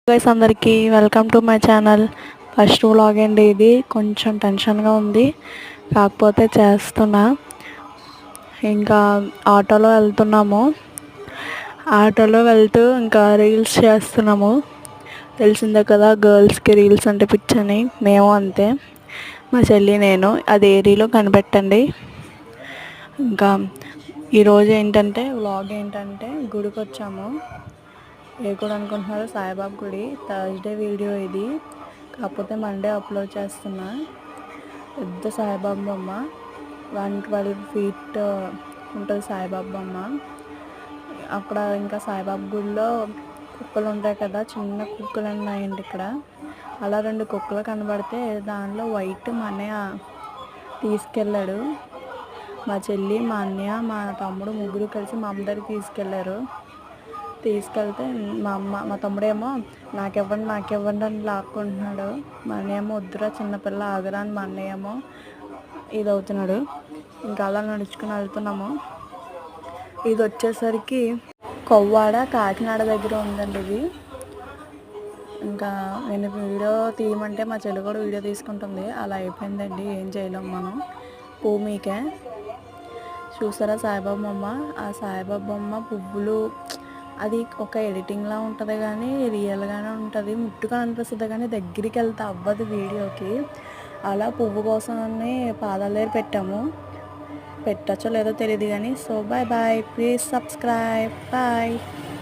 Guys అందరికీ welcome to my channel. First vlog అండి. ఇది కొంచెం టెన్షన్గా ఉంది, కాకపోతే చేస్తున్నా. ఇంకా ఆటోలో వెళ్తున్నాము. ఆటోలో వెళ్తూ ఇంకా రీల్స్ చేస్తున్నాము. తెలిసిందే కదా, గర్ల్స్కి రీల్స్ అంటే పిచ్చని. మేము అంతే, మా చెల్లి నేను. అది ఏరియాలో కనిపెట్టండి. ఇంకా ఈరోజు ఏంటంటే వ్లాగ్ ఏంటంటే గుడికి వచ్చాము. ఏ గుడి అనుకుంటున్నారు? సాయిబాబా గుడి. థర్స్డే వీడియో ఇది, కాకపోతే మండే అప్లోడ్ చేస్తున్నా. పెద్ద సాయిబాబా బొమ్మ, 112 feet ఉంటుంది సాయిబాబా బొమ్మ. అక్కడ ఇంకా సాయిబాబా గుడిలో కుక్కలు ఉంటాయి కదా, చిన్న కుక్కలు ఉన్నాయండి ఇక్కడ. అలా 2 కుక్కలు కనబడితే దానిలో వైట్ మా అన్నయ్య తీసుకెళ్ళాడు. మా చెల్లి, మా అన్నయ్య, మా తమ్ముడు ముగ్గురు కలిసి మా అమ్మ దగ్గరికి తీసుకెళ్తే మా తమ్ముడేమో నాకివ్వండి అని లాక్కుంటున్నాడు. మా అన్నయ్య ఏమో వద్దురా చిన్నపిల్ల ఆగరా అని మా అన్నయ్య ఏమో ఇది అవుతున్నాడు. ఇంకా అలా నడుచుకుని వెళ్తున్నాము. ఇది వచ్చేసరికి కొవ్వాడ, కాకినాడ దగ్గర ఉందండి ఇది. ఇంకా నేను వీడియో తీయమంటే మా చెల్లి కూడా వీడియో తీసుకుంటుంది. అలా అయిపోయిందండి, ఏం చేయలేము మనం. భూమికే చూసారా సాయిబాబా బొమ్మ? ఆ సాయిబాబా బొమ్మ పువ్వులు, అది ఒక ఎడిటింగ్లా ఉంటుంది కానీ రియల్గానే ఉంటుంది. ముట్టుగా అనిపిస్తుంది కానీ దగ్గరికి వెళ్తే అవ్వదు వీడియోకి. అలా పువ్వు కోసం పాదాల దగ్గర పెట్టాము. పెట్టచ్చో లేదో తెలియదు కానీ. So bye bye, please subscribe. Bye.